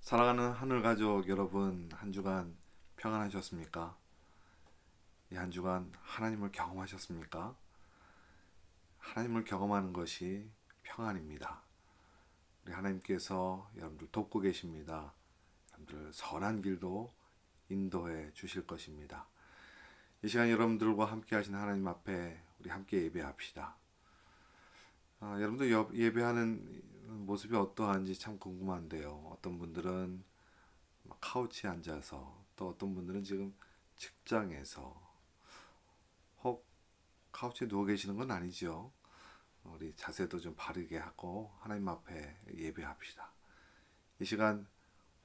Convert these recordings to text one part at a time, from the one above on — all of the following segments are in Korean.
사랑하는 하늘 가족 여러분, 한 주간 평안하셨습니까? 이 한 주간 하나님을 경험하셨습니까? 하나님을 경험하는 것이 평안입니다. 우리 하나님께서 여러분들 돕고 계십니다. 여러분들 선한 길도 인도해 주실 것입니다. 이 시간 여러분들과 함께 하신 하나님 앞에 우리 함께 예배합시다. 여러분들 예배하는 모습이 어떠한지 참 궁금한데요. 어떤 분들은 카우치에 앉아서, 또 어떤 분들은 지금 직장에서, 혹 카우치에 누워 계시는 건 아니죠. 우리 자세도 좀 바르게 하고 하나님 앞에 예배합시다. 이 시간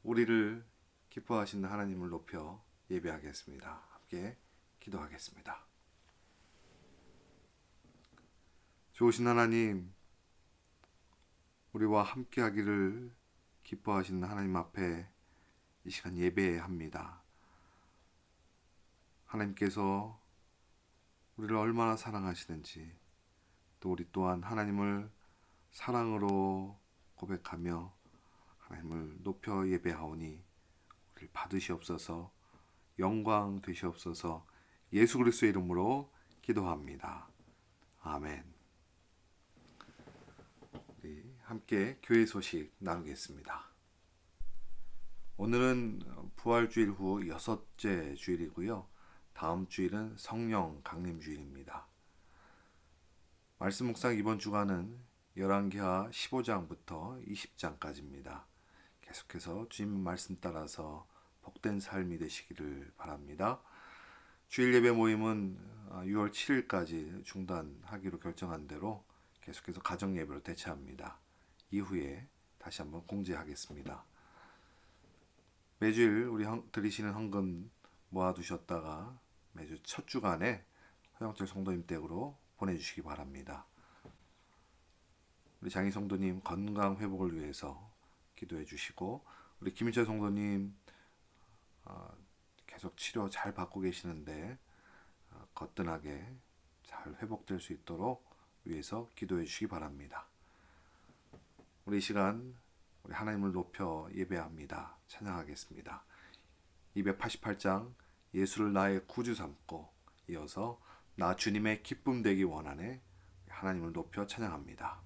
우리를 기뻐하시는 하나님을 높여 예배하겠습니다. 함께 기도하겠습니다. 좋으신 하나님, 우리와 함께 하기를 기뻐하시는 하나님 앞에 이 시간 예배합니다. 하나님께서 우리를 얼마나 사랑하시는지, 또 우리 또한 하나님을 사랑으로 고백하며 하나님을 높여 예배하오니 우리를 받으시옵소서, 영광 되시옵소서. 예수 그리스도의 이름으로 기도합니다. 아멘. 우리 함께 교회 소식 나누겠습니다. 오늘은 부활주일 후 여섯째 주일이고요. 다음 주일은 성령 강림 주일입니다. 말씀 묵상 이번 주간은 열왕기하 15장부터 20장까지입니다. 계속해서 주님 말씀 따라서 복된 삶이 되시기를 바랍니다. 주일 예배 모임은 6월 7일까지 중단하기로 결정한 대로 계속해서 가정 예배로 대체합니다. 이후에 다시 한번 공지하겠습니다. 매주일 우리 드리시는 헌금 모아두셨다가 매주 첫 주간에 허영철 성도님 댁으로 보내주시기 바랍니다. 우리 장희 성도님 건강 회복을 위해서 기도해 주시고, 우리 김희철 성도님 계속 치료 잘 받고 계시는데 거뜬하게 잘 회복될 수 있도록 위해서 기도해 주시기 바랍니다. 우리 이 시간 우리 하나님을 높여 예배합니다. 찬양하겠습니다. 288장 예수를 나의 구주 삼고, 이어서 나 주님의 기쁨 되기 원하네 하나님을 높여 찬양합니다.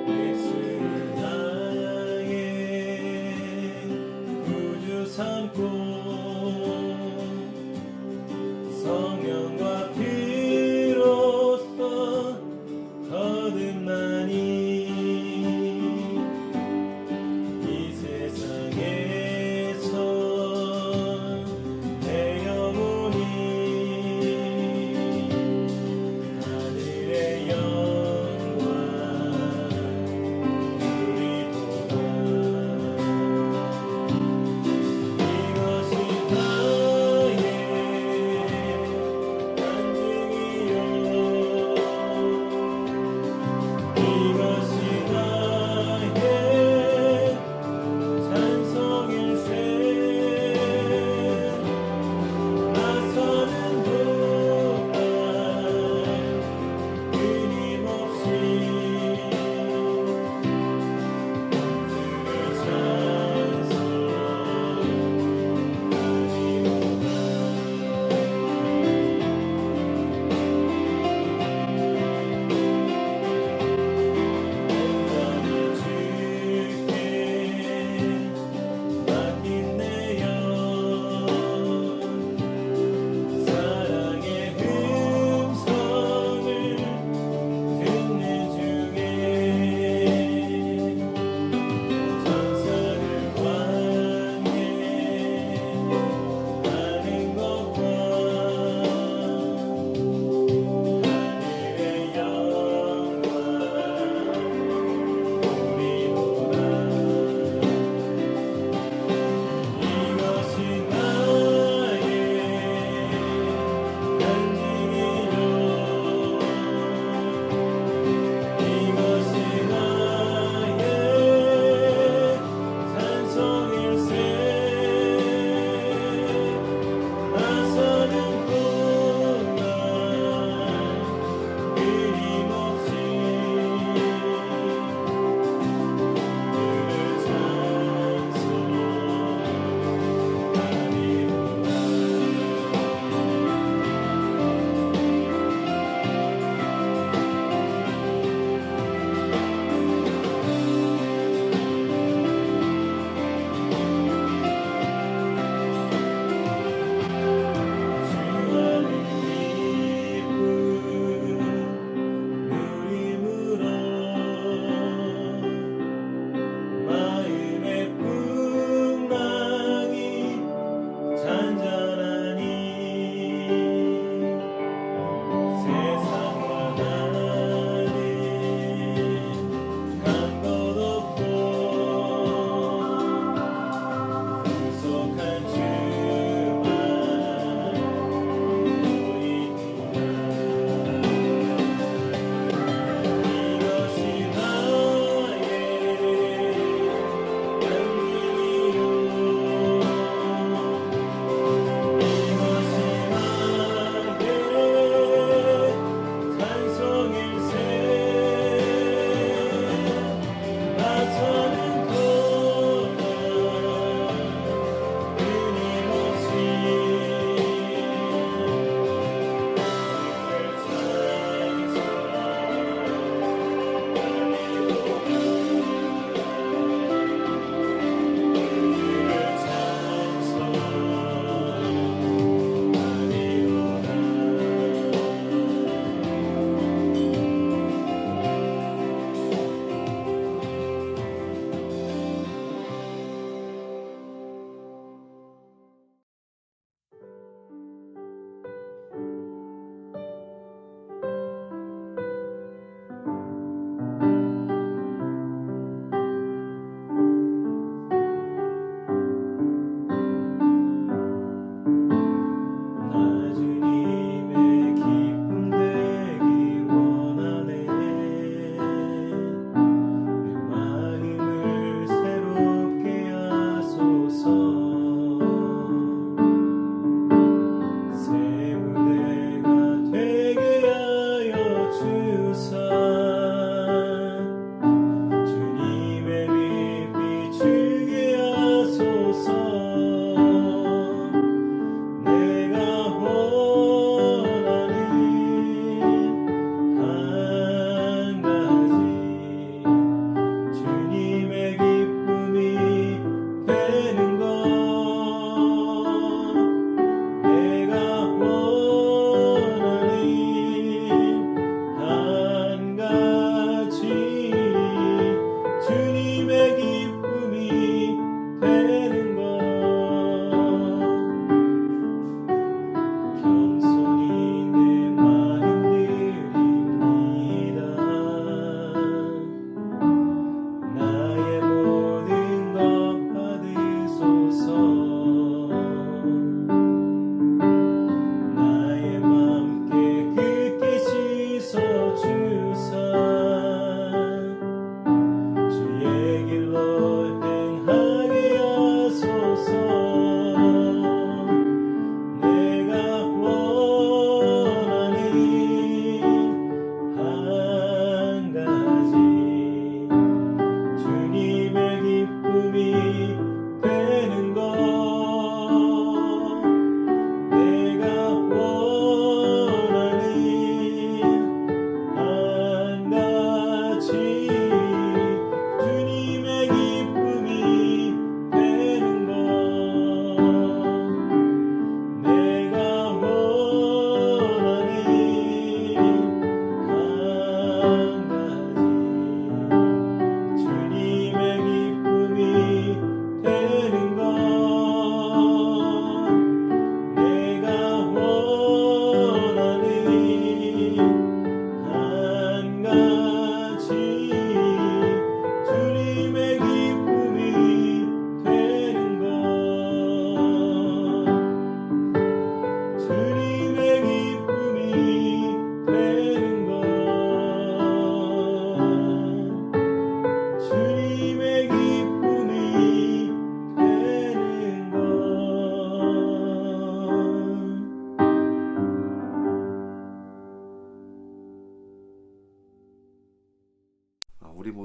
예수를 나의 구주 삼고 성령과 피로써 거듭나니 이 세상에서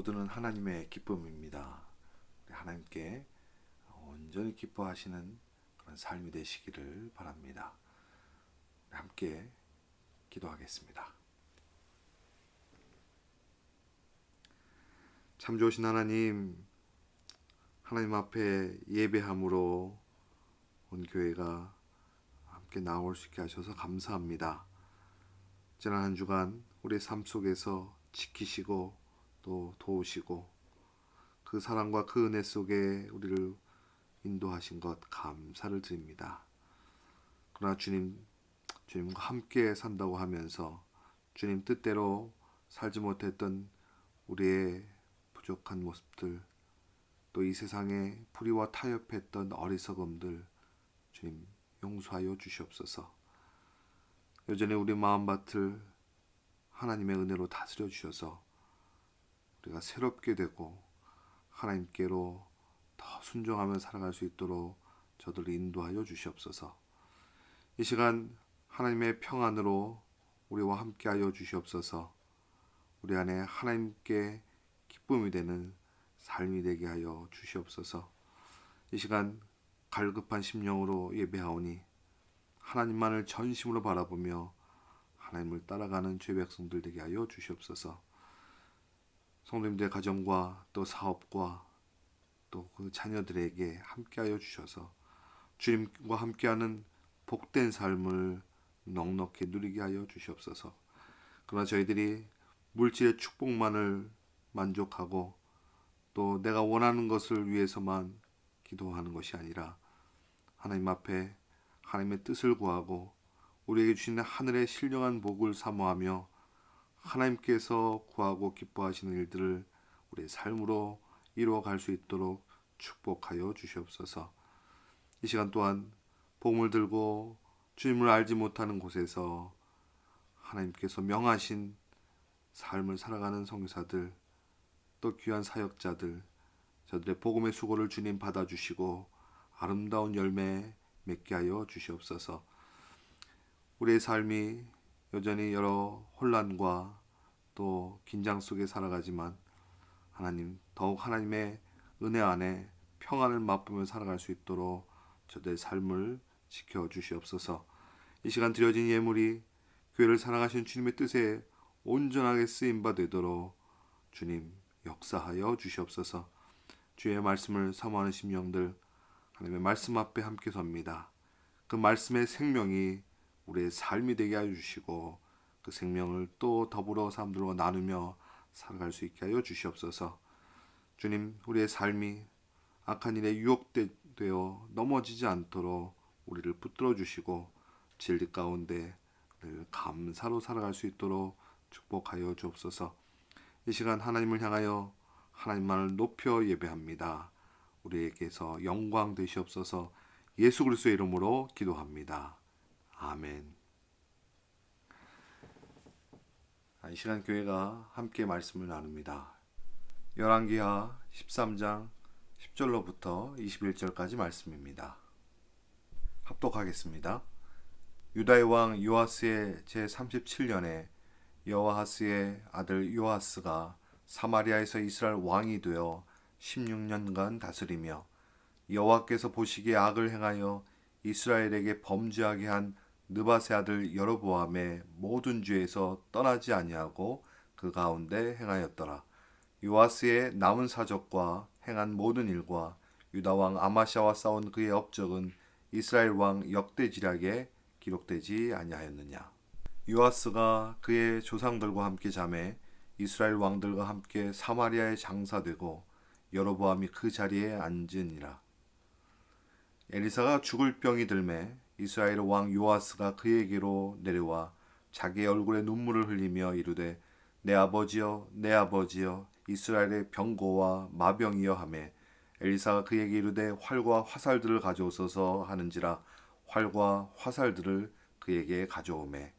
모두는 하나님의 기쁨입니다. 하나님께 온전히 기뻐하시는 그런 삶이 되시기를 바랍니다. 함께 기도하겠습니다. 참 좋으신 하나님, 하나님 앞에 예배함으로 온 교회가 함께 나올 수 있게 하셔서 감사합니다. 지난 한 주간 우리의 삶 속에서 지키시고 또 도우시고 그 사랑과 그 은혜 속에 우리를 인도하신 것 감사를 드립니다. 그러나 주님과 함께 산다고 하면서 주님 뜻대로 살지 못했던 우리의 부족한 모습들, 또 이 세상에 불의와 타협했던 어리석음들 주님 용서하여 주시옵소서. 여전히 우리 마음밭을 하나님의 은혜로 다스려 주셔서 우리가 새롭게 되고 하나님께로 더 순종하며 살아갈 수 있도록 저들을 인도하여 주시옵소서. 이 시간 하나님의 평안으로 우리와 함께하여 주시옵소서. 우리 안에 하나님께 기쁨이 되는 삶이 되게 하여 주시옵소서. 이 시간 갈급한 심령으로 예배하오니 하나님만을 전심으로 바라보며 하나님을 따라가는 죄 백성들 되게 하여 주시옵소서. 성도님들의 가정과 또 사업과 또 그 자녀들에게 함께하여 주셔서 주님과 함께하는 복된 삶을 넉넉히 누리게 하여 주시옵소서. 그러나 저희들이 물질의 축복만을 만족하고 또 내가 원하는 것을 위해서만 기도하는 것이 아니라 하나님 앞에 하나님의 뜻을 구하고 우리에게 주시는 하늘의 신령한 복을 사모하며 하나님께서 구하고 기뻐하시는 일들을 우리의 삶으로 이루어갈 수 있도록 축복하여 주시옵소서. 이 시간 또한 복음을 들고 주님을 알지 못하는 곳에서 하나님께서 명하신 삶을 살아가는 선교사들, 또 귀한 사역자들, 저들의 복음의 수고를 주님 받아주시고 아름다운 열매 맺게 하여 주시옵소서. 우리의 삶이 여전히 여러 혼란과 또 긴장 속에 살아가지만 하나님, 더욱 하나님의 은혜 안에 평안을 맛보며 살아갈 수 있도록 저들의 삶을 지켜주시옵소서. 이 시간 드려진 예물이 교회를 사랑하시는 주님의 뜻에 온전하게 쓰임바 되도록 주님 역사하여 주시옵소서. 주의 말씀을 사모하는 심령들 하나님의 말씀 앞에 함께 섭니다. 그 말씀의 생명이 우리의 삶이 되게 하여 주시고 그 생명을 또 더불어 사람들과 나누며 살아갈 수 있게 하여 주시옵소서. 주님, 우리의 삶이 악한 일에 유혹되어 넘어지지 않도록 우리를 붙들어 주시고 진리 가운데 늘 감사로 살아갈 수 있도록 축복하여 주옵소서. 이 시간 하나님을 향하여 하나님만을 높여 예배합니다. 우리에게서 영광 되시옵소서. 예수 그리스도의 이름으로 기도합니다. 아멘. 이 시간 교회가 함께 말씀을 나눕니다. 열왕기하 13장 10절로부터 21절까지 말씀입니다. 합독하겠습니다. 유다의 왕 요아스의 제37년에 여호아하스의 아들 요아스가 사마리아에서 이스라엘 왕이 되어 16년간 다스리며 여호와께서 보시기에 악을 행하여 이스라엘에게 범죄하게 한 느밧의 아들 여로보암의 모든 죄에서 떠나지 아니하고 그 가운데 행하였더라. 요아스의 남은 사적과 행한 모든 일과 유다 왕 아마샤와 싸운 그의 업적은 이스라엘 왕 역대지략에 기록되지 아니하였느냐. 요아스가 그의 조상들과 함께 잠에 이스라엘 왕들과 함께 사마리아에 장사되고 여로보암이 그 자리에 앉으니라. 엘리사가 죽을 병이 들매 이스라엘 왕 요아스가 그에게로 내려와 자기의 얼굴에 눈물을 흘리며 이르되 내 아버지여 내 아버지여 이스라엘의 병고와 마병이여 하매 엘리사가 그에게 이르되 활과 화살들을 가져오소서 하는지라 활과 화살들을 그에게 가져오매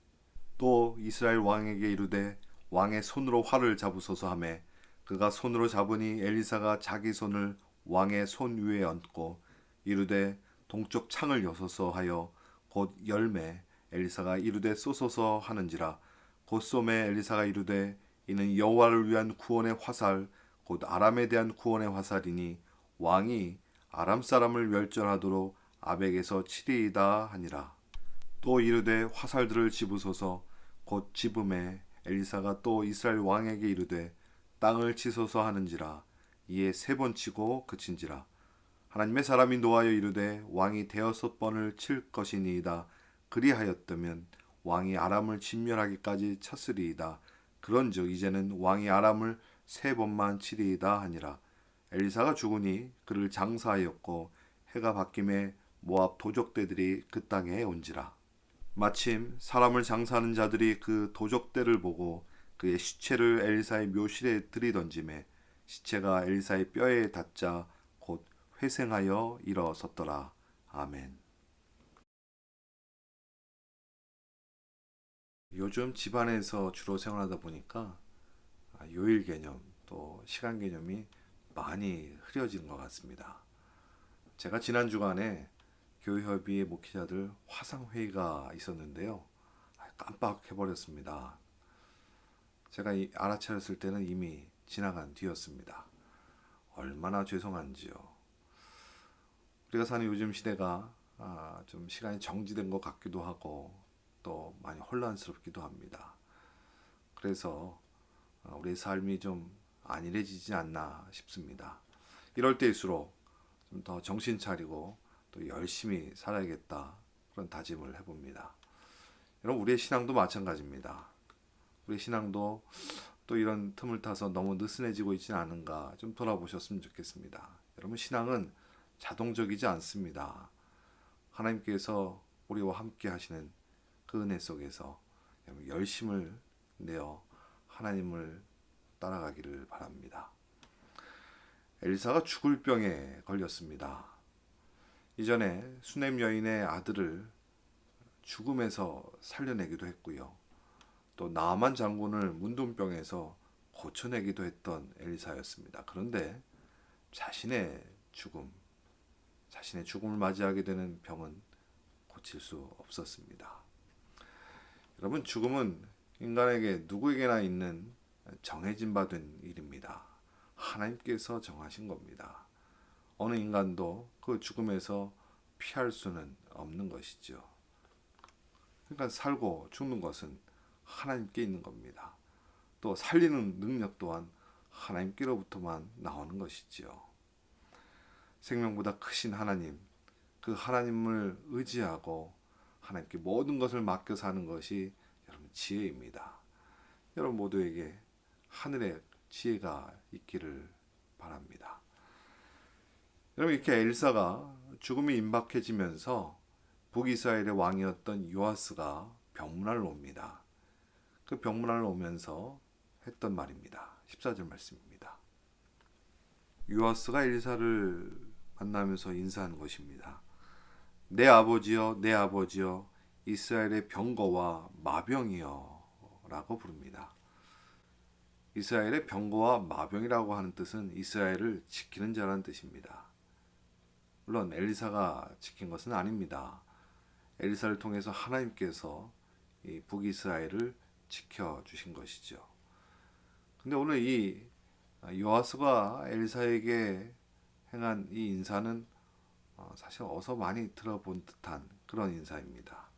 또 이스라엘 왕에게 이르되 왕의 손으로 활을 잡으소서 하매 그가 손으로 잡으니 엘리사가 자기 손을 왕의 손 위에 얹고 이르되 동쪽 창을 여소서 하여 곧 열매 엘리사가 이르되 쏘소서 하는지라 곧 쏘매 엘리사가 이르되 이는 여호와를 위한 구원의 화살 곧 아람에 대한 구원의 화살이니 왕이 아람 사람을 멸절하도록 아벡에서 치리이다 하니라. 또 이르되 화살들을 집으소서. 곧 집음에 엘리사가 또 이스라엘 왕에게 이르되 땅을 치소서 하는지라. 이에 3번 치고 그친지라. 하나님의 사람이 노하여 이르되 왕이 6번을 칠 것이니이다. 그리하였다면 왕이 아람을 진멸하기까지 쳤으리이다. 그런즉 이제는 왕이 아람을 3번만 치리이다 하니라. 엘리사가 죽으니 그를 장사하였고 해가 바뀜에 모압 도적대들이 그 땅에 온지라. 마침 사람을 장사하는 자들이 그 도적대를 보고 그의 시체를 엘리사의 묘실에 들이던지매 시체가 엘리사의 뼈에 닿자 곧 회생하여 일어섰더라. 아멘. 요즘 집안에서 주로 생활하다 보니까 요일 개념 또 시간 개념이 많이 흐려진 것 같습니다. 제가 지난 주간에 교회협의회 목회자들 화상회의가 있었는데요. 깜빡해버렸습니다. 제가 알아차렸을 때는 이미 지나간 뒤였습니다. 얼마나 죄송한지요. 우리가 사는 요즘 시대가 좀 시간이 정지된 것 같기도 하고 또 많이 혼란스럽기도 합니다. 그래서 우리의 삶이 좀 안일해지지 않나 싶습니다. 이럴 때일수록 좀 더 정신 차리고 또 열심히 살아야겠다 그런 다짐을 해봅니다. 여러분 우리의 신앙도 마찬가지입니다. 우리의 신앙도 또 이런 틈을 타서 너무 느슨해지고 있지는 않은가 좀 돌아보셨으면 좋겠습니다. 여러분 신앙은 자동적이지 않습니다. 하나님께서 우리와 함께 하시는 그 은혜 속에서 열심을 내어 하나님을 따라가기를 바랍니다. 엘리사가 죽을 병에 걸렸습니다. 이전에 수넴 여인의 아들을 죽음에서 살려내기도 했고요. 또 나아만 장군을 문둥병에서 고쳐내기도 했던 엘리사였습니다. 그런데 자신의 죽음을 맞이하게 되는 병은 고칠 수 없었습니다. 여러분 죽음은 인간에게 누구에게나 있는 정해진 바 된 일입니다. 하나님께서 정하신 겁니다. 어느 인간도 그 죽음에서 피할 수는 없는 것이죠. 그러니까 살고 죽는 것은 하나님께 있는 겁니다. 또 살리는 능력 또한 하나님께로부터만 나오는 것이지요. 생명보다 크신 하나님, 그 하나님을 의지하고 하나님께 모든 것을 맡겨 사는 것이 여러분 지혜입니다. 여러분 모두에게 하늘의 지혜가 있기를 바랍니다. 여러분 이렇게 엘사가 죽음이 임박해지면서 북이스라엘의 왕이었던 요아스가 병문안을 옵니다. 그 병문안을 오면서 했던 말입니다. 14절 말씀입니다. 요아스가 엘리사를 만나면서 인사한 것입니다. 내 아버지여 내 아버지여 이스라엘의 병거와 마병이여 라고 부릅니다. 이스라엘의 병거와 마병이라고 하는 뜻은 이스라엘을 지키는 자라는 뜻입니다. 물론 엘리사가 지킨 것은 아닙니다. 엘리사를 통해서 하나님께서 이 북이스라엘을 지켜주신 것이죠. 근데 오늘 이 요아스가 엘리사에게 행한 이 인사는 사실 어서 많이 들어본 듯한 그런 인사입니다.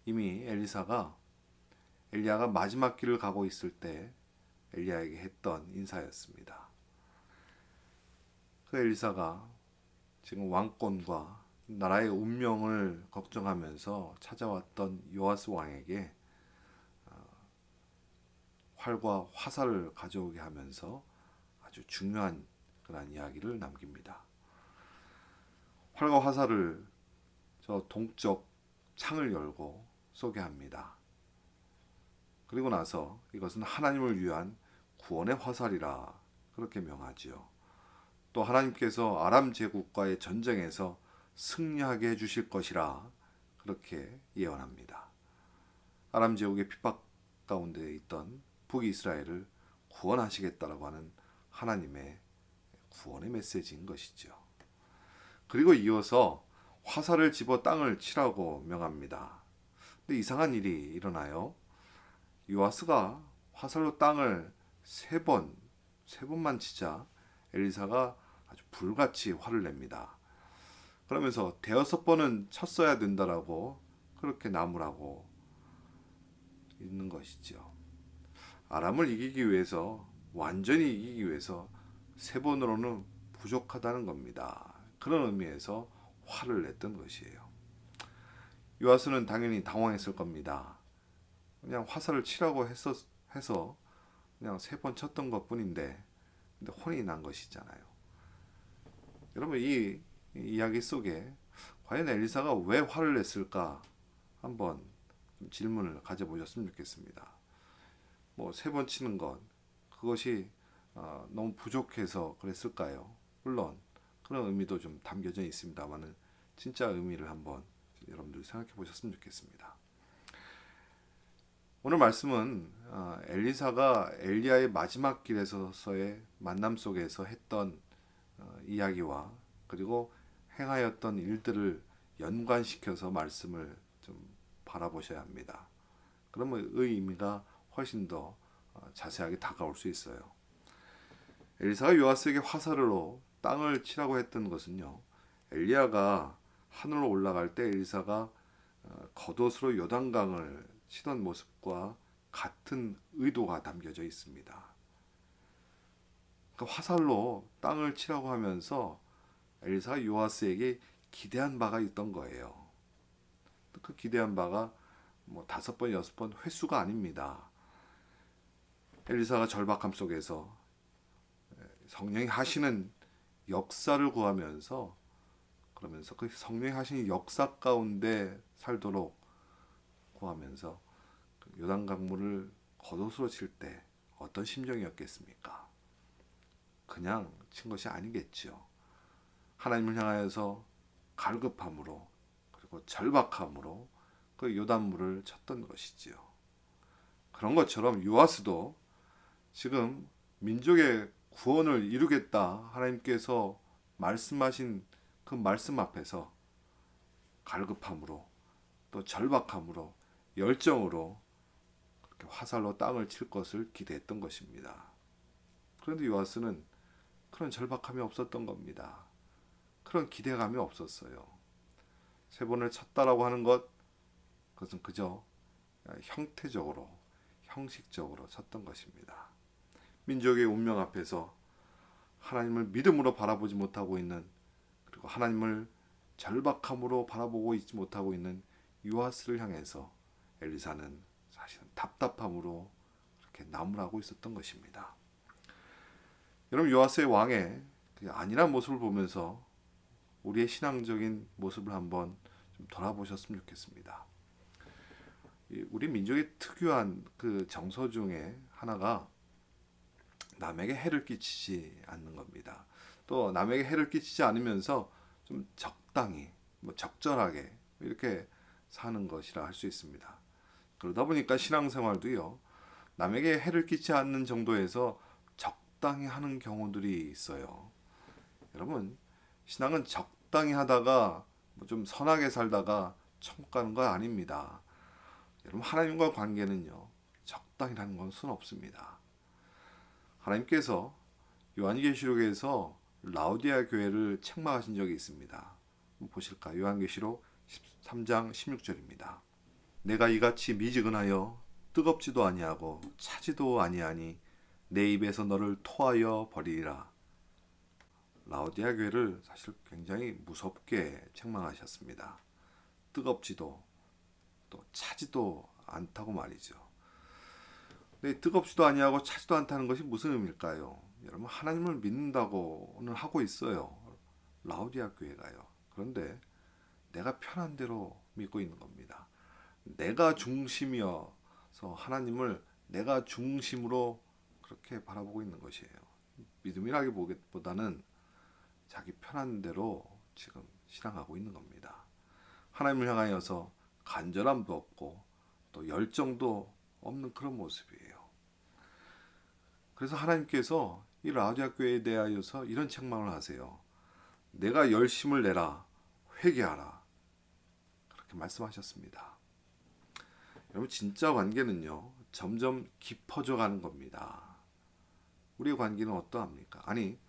이미 엘리야가 마지막 길을 가고 있을 때 엘리야에게 했던 인사였습니다. 그 엘리사가 지금 왕권과 나라의 운명을 걱정하면서 찾아왔던 요아스 왕에게 활과 화살을 가져오게 하면서 아주 중요한 그런 이야기를 남깁니다. 활과 화살을 저 동쪽 창을 열고 쏘게 합니다. 그리고 나서 이것은 하나님을 위한 구원의 화살이라 그렇게 명하지요. 또 하나님께서 아람 제국과의 전쟁에서 승리하게 해주실 것이라 그렇게 예언합니다. 아람 제국의 핍박 가운데 있던 북이스라엘을 구원하시겠다라고 하는 하나님의 구원의 메시지인 것이죠. 그리고 이어서 화살을 집어 땅을 치라고 명합니다. 근데 이상한 일이 일어나요. 요아스가 화살로 땅을 3번 세 번만 치자 엘리사가 아주 불같이 화를 냅니다. 그러면서 대여섯 번은 쳤어야 된다라고 그렇게 나무라고 있는 것이죠. 아람을 이기기 위해서, 완전히 이기기 위해서 세 번으로는 부족하다는 겁니다. 그런 의미에서 화를 냈던 것이에요. 요아스는 당연히 당황했을 겁니다. 그냥 화살을 치라고 해서 그냥 세 번 쳤던 것뿐인데, 근데 혼이 난 것이잖아요. 여러분, 이 이야기 속에 과연 엘리사가 왜 화를 냈을까 한번 좀 질문을 가져보셨으면 좋겠습니다. 뭐 세 번 치는 것, 그것이 너무 부족해서 그랬을까요? 물론 그런 의미도 좀 담겨져 있습니다만은 진짜 의미를 한번 여러분들 생각해 보셨으면 좋겠습니다. 오늘 말씀은 엘리사가 엘리야의 마지막 길에서의 만남 속에서 했던 이야기와 그리고 행하였던 일들을 연관시켜서 말씀을 좀 바라보셔야 합니다. 그러면 의미가 훨씬 더 자세하게 다가올 수 있어요. 엘리사가 요아스에게 화살로 땅을 치라고 했던 것은요, 엘리야가 하늘로 올라갈 때 엘리사가 겉옷으로 요단강을 치던 모습과 같은 의도가 담겨져 있습니다. 그러니까 화살로 땅을 치라고 하면서 엘리사가 요아스에게 기대한 바가 있던 거예요. 그 기대한 바가 뭐 5번, 6번 횟수가 아닙니다. 엘리사가 절박함 속에서 성령이 하시는 역사를 구하면서, 그러면서 그 성령이 하시는 역사 가운데 살도록 구하면서 요단 강물을 겉옷으로 칠 때 어떤 심정이었겠습니까? 그냥 친 것이 아니겠죠. 하나님을 향하여서 갈급함으로 그리고 절박함으로 그 요단물을 쳤던 것이지요. 그런 것처럼 요아스도 지금 민족의 구원을 이루겠다 하나님께서 말씀하신 그 말씀 앞에서 갈급함으로 또 절박함으로 열정으로 그렇게 화살로 땅을 칠 것을 기대했던 것입니다. 그런데 요아스는 그런 절박함이 없었던 겁니다. 그런 기대감이 없었어요. 세 번을 쳤다라고 하는 것, 그것은 그저 형태적으로, 형식적으로 쳤던 것입니다. 민족의 운명 앞에서 하나님을 믿음으로 바라보지 못하고 있는, 그리고 하나님을 절박함으로 바라보고 있지 못하고 있는 요아스를 향해서 엘리사는 사실은 답답함으로 그렇게 나무라고 있었던 것입니다. 여러분, 요아스의 왕의 안일한 모습을 보면서 우리의 신앙적인 모습을 한번 좀 돌아보셨으면 좋겠습니다. 우리 민족의 특유한 그 정서 중에 하나가 남에게 해를 끼치지 않는 겁니다. 또 남에게 해를 끼치지 않으면서 좀 적당히, 적절하게 이렇게 사는 것이라 할 수 있습니다. 그러다 보니까 신앙생활도요, 남에게 해를 끼치지 않는 정도에서 적당히 하는 경우들이 있어요. 여러분, 신앙은 적당히 하다가 좀 선하게 살다가 천국 가는 건 아닙니다. 여러분, 하나님과 관계는요, 적당히라는 것은 없습니다. 하나님께서 요한계시록에서 라오디아 교회를 책망하신 적이 있습니다. 보실까? 요한계시록 13장 16절입니다. 내가 이같이 미지근하여 뜨겁지도 아니하고 차지도 아니하니 내 입에서 너를 토하여 버리리라. 라오디아 교회를 사실 굉장히 무섭게 책망하셨습니다. 뜨겁지도 또 차지도 않다고 말이죠. 근데 뜨겁지도 아니하고 차지도 않다는 것이 무슨 의미일까요? 여러분, 하나님을 믿는다고는 하고 있어요, 라오디아 교회가요. 그런데 내가 편한 대로 믿고 있는 겁니다. 내가 중심이어서 하나님을 내가 중심으로 그렇게 바라보고 있는 것이에요. 믿음이라기보다는 자기 편한 대로 지금 신앙하고 있는 겁니다. 하나님을 향하여서 간절함도 없고 또 열정도 없는 그런 모습이에요. 그래서 하나님께서 이 라오디아 교회에 대하여서 이런 책망을 하세요. 내가 열심을 내라, 회개하라, 그렇게 말씀하셨습니다. 여러분, 진짜 관계는요 점점 깊어져 가는 겁니다. 우리의 관계는 어떠합니까? 아니,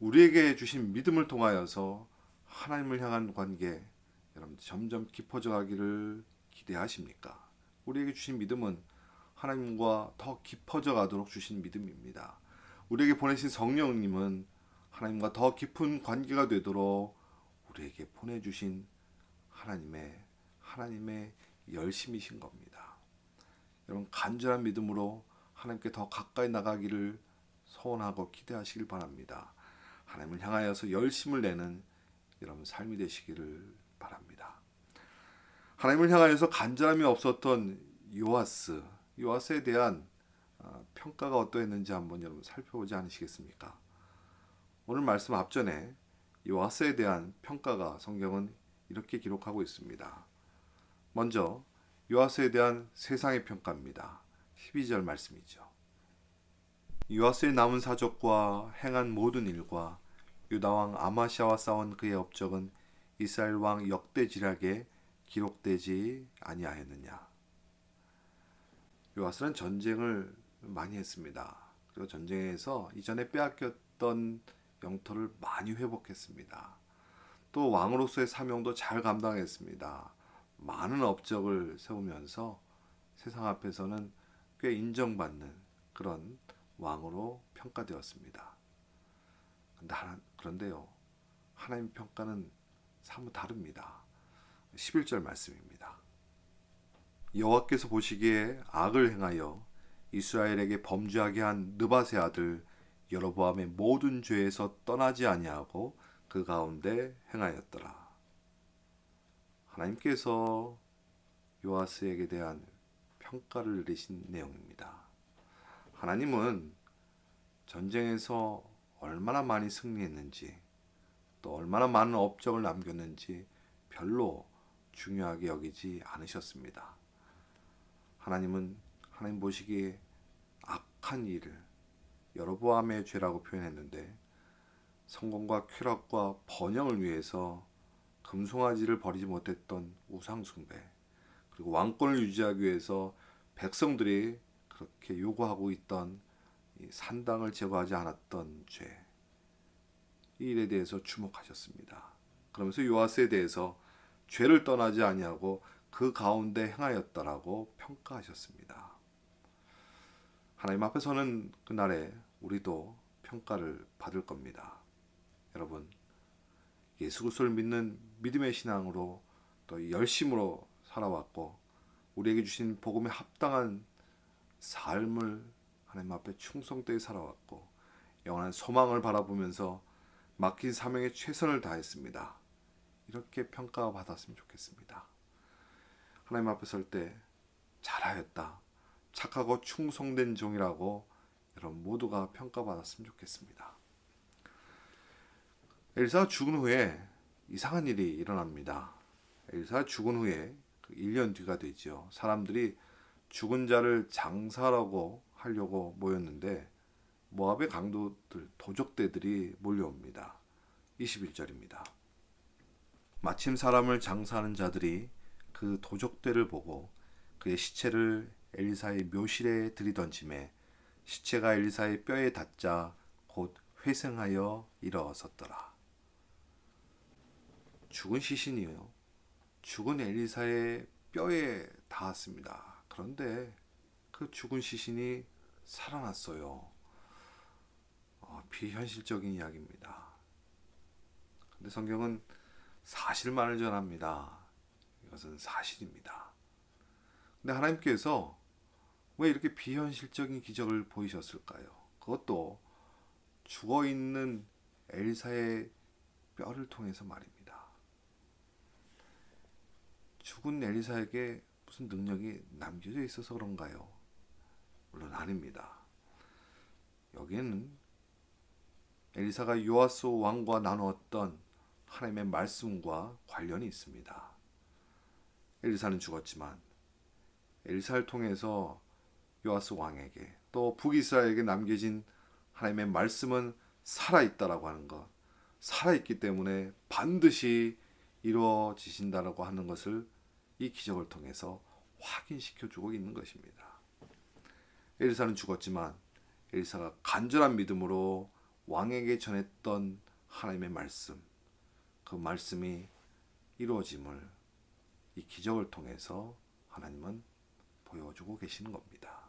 우리에게 주신 믿음을 통하여서 하나님을 향한 관계 여러분 점점 깊어져 가기를 기대하십니까? 우리에게 주신 믿음은 하나님과 더 깊어져 가도록 주신 믿음입니다. 우리에게 보내신 성령님은 하나님과 더 깊은 관계가 되도록 우리에게 보내주신 하나님의 열심이신 겁니다. 여러분 간절한 믿음으로 하나님께 더 가까이 나가기를 소원하고 기대하시길 바랍니다. 하나님을 향하여서 열심을 내는 여러분 삶이 되시기를 바랍니다. 하나님을 향하여서 간절함이 없었던 요아스에 대한 평가가 어떠했는지 한번 여러분 살펴보지 않으시겠습니까? 오늘 말씀 앞전에 요아스에 대한 평가가 성경은 이렇게 기록하고 있습니다. 먼저 요아스에 대한 세상의 평가입니다. 12절 말씀이죠. 요아스의 남은 사적과 행한 모든 일과 유다왕 아마시아와 싸운 그의 업적은 이스라엘 왕 역대지략에 기록되지 아니하였느냐. 요아스는 전쟁을 많이 했습니다. 그리고 전쟁에서 이전에 빼앗겼던 영토를 많이 회복했습니다. 또 왕으로서의 사명도 잘 감당했습니다. 많은 업적을 세우면서 세상 앞에서는 꽤 인정받는 그런 왕으로 평가되었습니다. 그런데요, 하나님 평가는 사뭇 다릅니다. 11절 말씀입니다. 여호와께서 보시기에 악을 행하여 이스라엘에게 범죄하게 한 느밧의 아들 여로보암의 모든 죄에서 떠나지 아니하고 그 가운데 행하였더라. 하나님께서 요아스에게 대한 평가를 내리신 내용입니다. 하나님은 전쟁에서 얼마나 많이 승리했는지 또 얼마나 많은 업적을 남겼는지 별로 중요하게 여기지 않으셨습니다. 하나님 보시기에 악한 일을 여로보암의 죄라고 표현했는데 성공과 쾌락과 번영을 위해서 금송아지를 버리지 못했던 우상숭배, 그리고 왕권을 유지하기 위해서 백성들이 그렇게 요구하고 있던 이 산당을 제거하지 않았던 죄, 이 일에 대해서 주목하셨습니다. 그러면서 요아스에 대해서 죄를 떠나지 아니하고 그 가운데 행하였다라고 평가하셨습니다. 하나님 앞에서는 그날에 우리도 평가를 받을 겁니다. 여러분, 예수 그리스도를 믿는 믿음의 신앙으로 또 열심으로 살아왔고 우리에게 주신 복음에 합당한 삶을 하나님 앞에 충성되게 살아왔고 영원한 소망을 바라보면서 맡긴 사명에 최선을 다했습니다. 이렇게 평가받았으면 좋겠습니다. 하나님 앞에 설 때 잘하였다, 착하고 충성된 종이라고 여러분 모두가 평가받았으면 좋겠습니다. 엘사가 죽은 후에 이상한 일이 일어납니다. 엘사가 죽은 후에 1년 뒤가 되죠. 사람들이 죽은 자를 장사라고 하려고 모였는데 모압의 강도들, 도적대들이 몰려옵니다. 21절입니다. 마침 사람을 장사하는 자들이 그 도적대를 보고 그의 시체를 엘리사의 묘실에 들이던짐에 시체가 엘리사의 뼈에 닿자 곧 회생하여 일어섰더라. 죽은 시신이요, 죽은 엘리사의 뼈에 닿았습니다. 그런데 그 죽은 시신이 살아났어요. 비현실적인 이야기입니다. 근데 성경은 사실만을 전합니다. 이것은 사실입니다. 근데 하나님께서 왜 이렇게 비현실적인 기적을 보이셨을까요? 그것도 죽어있는 엘사의 뼈를 통해서 말입니다. 죽은 엘리사에게 무슨 능력이 남겨져 있어서 그런가요? 물론 아닙니다. 여기에는 엘리사가 요아스 왕과 나누었던 하나님의 말씀과 관련이 있습니다. 엘리사는 죽었지만 엘리사를 통해서 요아스 왕에게 또 북이스라엘에게 남겨진 하나님의 말씀은 살아있다라고 하는 것, 살아있기 때문에 반드시 이루어지신다라고 하는 것을 이 기적을 통해서 확인시켜주고 있는 것입니다. 엘리사는 죽었지만 엘리사가 간절한 믿음으로 왕에게 전했던 하나님의 말씀, 그 말씀이 이루어짐을 이 기적을 통해서 하나님은 보여주고 계시는 겁니다.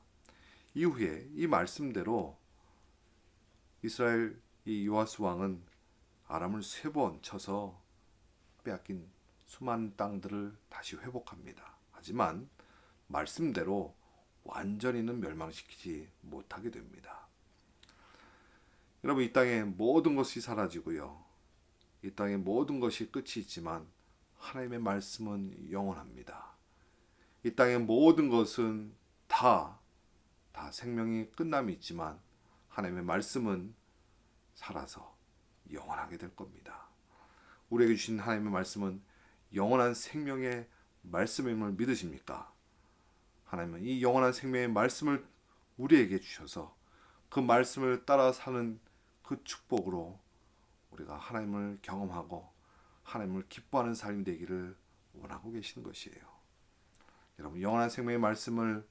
이후에 이 말씀대로 이스라엘 이 요아스 왕은 아람을 3번 쳐서 빼앗긴 수많은 땅들을 다시 회복합니다. 하지만 말씀대로 완전히는 멸망시키지 못하게 됩니다. 여러분, 이 땅의 모든 것이 사라지고요, 이 땅의 모든 것이 끝이 있지만 하나님의 말씀은 영원합니다. 이 땅의 모든 것은 다 생명이 끝남이 있지만 하나님의 말씀은 살아서 영원하게 될 겁니다. 우리에게 주신 하나님의 말씀은 영원한 생명의 말씀임을 믿으십니까? 하나님은 이 영원한 생명의 말씀을 우리에게 주셔서 그 말씀을 따라 사는 그 축복으로 우리가 하나님을 경험하고 하나님을 기뻐하는 삶이 되기를 원하고 계시는 것이에요. 여러분, 영원한 생명의 말씀을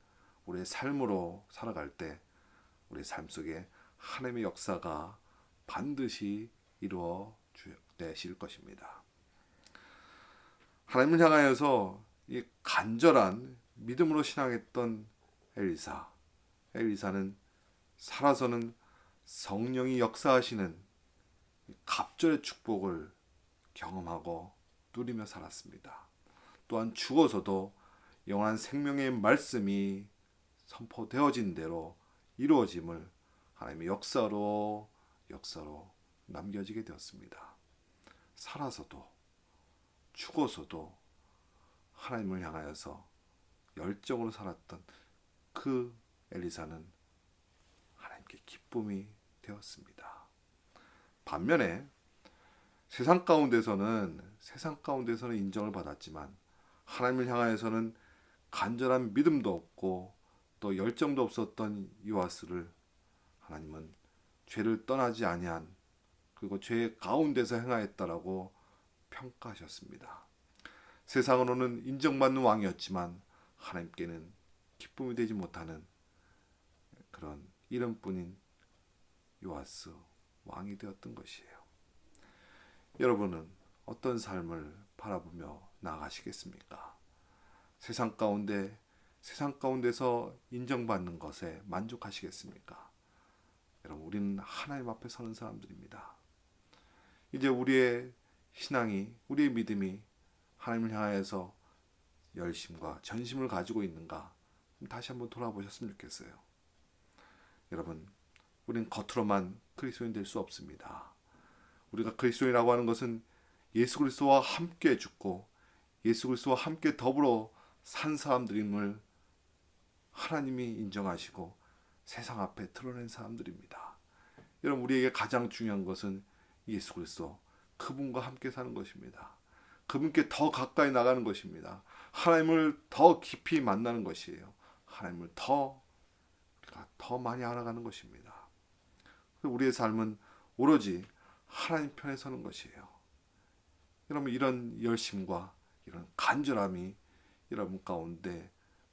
우리의 삶으로 살아갈 때 우리의 삶 속에 하나님의 역사가 반드시 이루어지실 것입니다. 하나님을 향하여서 이 간절한 믿음으로 신앙했던 엘리사는 살아서는 성령이 역사하시는 갑절의 축복을 경험하고 누리며 살았습니다. 또한 죽어서도 영원한 생명의 말씀이 선포되어진 대로 이루어짐을 하나님의 역사로 남겨지게 되었습니다. 살아서도 죽어서도 하나님을 향하여서 열정으로 살았던 그 엘리사는 하나님께 기쁨이 되었습니다. 반면에 세상 가운데서는 인정을 받았지만 하나님을 향하여서는 간절한 믿음도 없고 또 열정도 없었던 요아스를 하나님은 죄를 떠나지 아니한, 그리고 죄 가운데서 행하였다라고 평가하셨습니다. 세상으로는 인정받는 왕이었지만 하나님께는 기쁨이 되지 못하는 그런 이름뿐인 요아스 왕이 되었던 것이에요. 여러분은 어떤 삶을 바라보며 나아가시겠습니까? 세상 가운데서 인정받는 것에 만족하시겠습니까? 여러분, 우리는 하나님 앞에 서는 사람들입니다. 이제 우리의 신앙이, 우리의 믿음이 하나님을 향해서 열심과 전심을 가지고 있는가 다시 한번 돌아보셨으면 좋겠어요. 여러분, 우리는 겉으로만 그리스도인 될 수 없습니다. 우리가 그리스도인이라고 하는 것은 예수 그리스도와 함께 죽고 예수 그리스도와 함께 더불어 산 사람들임을 하나님이 인정하시고 세상 앞에 드러낸 사람들입니다. 여러분, 우리에게 가장 중요한 것은 예수 그리스도, 그분과 함께 사는 것입니다. 그분께 더 가까이 나가는 것입니다. 하나님을 더 깊이 만나는 것이에요. 하나님을 더 많이 알아가는 것입니다. 우리의 삶은 오로지 하나님 편에 서는 것이에요. 여러분, 이런 열심과 이런 간절함이 여러분 가운데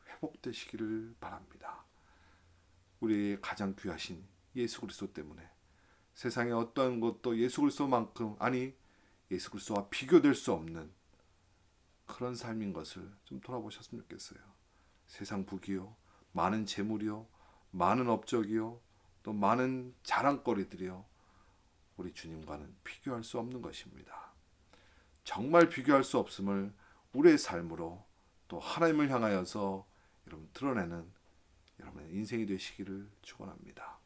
회복되시기를 바랍니다. 우리의 가장 귀하신 예수 그리스도 때문에 세상의 어떠한 것도 예수 그리스도만큼, 아니 예수 그리스도와 비교될 수 없는 그런 삶인 것을 좀 돌아보셨으면 좋겠어요. 세상 부귀요, 많은 재물이요, 많은 업적이요, 또 많은 자랑거리들이요, 우리 주님과는 비교할 수 없는 것입니다. 정말 비교할 수 없음을 우리의 삶으로 또 하나님을 향하여서 여러분 드러내는 여러분의 인생이 되시기를 축원합니다.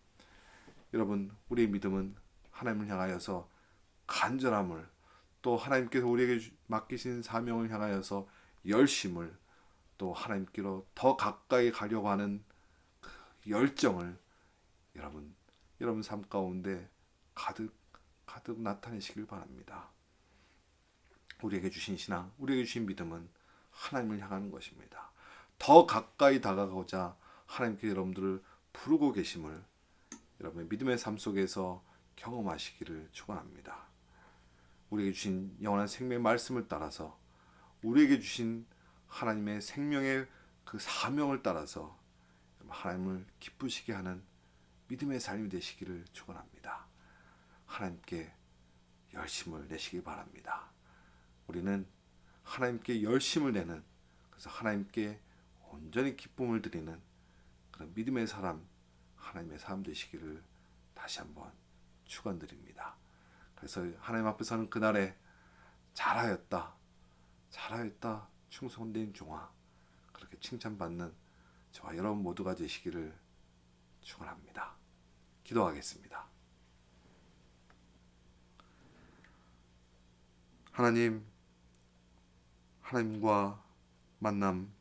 여러분, 우리의 믿음은 하나님을 향하여서 간절함을, 또 하나님께서 우리에게 맡기신 사명을 향하여서 열심을, 또 하나님께로 더 가까이 가려고 하는 그 열정을 여러분 삶 가운데 가득 나타내시길 바랍니다. 우리에게 주신 신앙, 우리에게 주신 믿음은 하나님을 향하는 것입니다. 더 가까이 다가가고자 하나님께 여러분들을 부르고 계심을 여러분의 믿음의 삶 속에서 경험하시기를 축원합니다. 우리에게 주신 영원한 생명의 말씀을 따라서, 우리에게 주신 하나님의 생명의 그 사명을 따라서 하나님을 기쁘시게 하는 믿음의 삶이 되시기를 축원합니다. 하나님께 열심을 내시기 바랍니다. 우리는 하나님께 열심을 내는, 그래서 하나님께 온전히 기쁨을 드리는 그런 믿음의 사람, 하나님의 사람 되시기를 다시 한번 축원드립니다. 그래서 하나님 앞에서는 그날에 잘하였다, 잘하였다, 충성된 종아, 그렇게 칭찬받는 저와 여러분 모두가 되시기를 축원합니다. 기도하겠습니다. 하나님과 만남,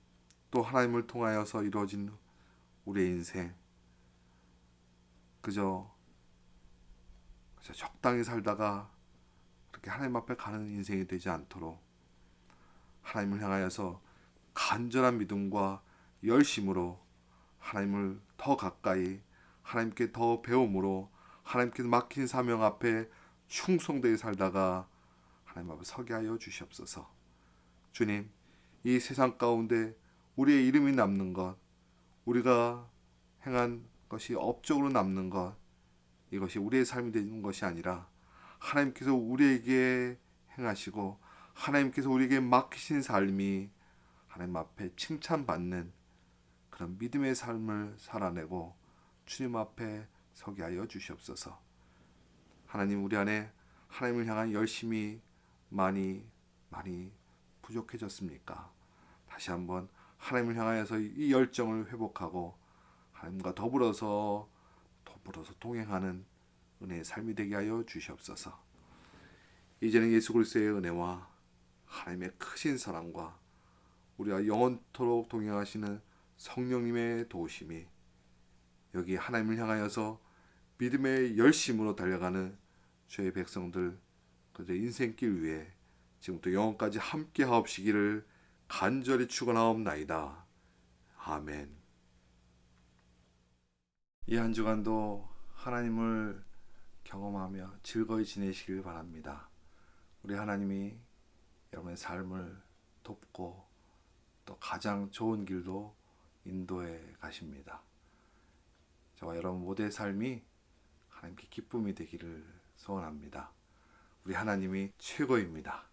또 하나님을 통하여서 이루어진 우리의 인생, 그저 적당히 살다가 그렇게 하나님 앞에 가는 인생이 되지 않도록 하나님을 향하여서 간절한 믿음과 열심으로 하나님을 더 가까이, 하나님께 더 배움으로, 하나님께 맡긴 사명 앞에 충성되게 살다가 하나님 앞에 서게 하여 주시옵소서. 주님, 이 세상 가운데 우리의 이름이 남는 것, 우리가 행한 것이 업적으로 남는 것, 이것이 우리의 삶이 되는 것이 아니라 하나님께서 우리에게 행하시고 하나님께서 우리에게 맡기신 삶이 하나님 앞에 칭찬받는 그런 믿음의 삶을 살아내고 주님 앞에 서게 하여 주시옵소서. 하나님, 우리 안에 하나님을 향한 열심이 많이 부족해졌습니까? 다시 한번 하나님을 향하여서 이 열정을 회복하고 하나님과 더불어서 동행하는 은혜의 삶이 되게 하여 주시옵소서. 이제는 예수 그리스도의 은혜와 하나님의 크신 사랑과 우리와 영원토록 동행하시는 성령님의 도우심이 여기 하나님을 향하여서 믿음의 열심으로 달려가는 주의 백성들, 그들의 인생길 위에 지금부터 영원까지 함께 하옵시기를 간절히 축원하옵나이다. 아멘. 이 한 주간도 하나님을 경험하며 즐거이 지내시길 바랍니다. 우리 하나님이 여러분의 삶을 돕고 또 가장 좋은 길로 인도해 가십니다. 저와 여러분 모두의 삶이 하나님께 기쁨이 되기를 소원합니다. 우리 하나님이 최고입니다.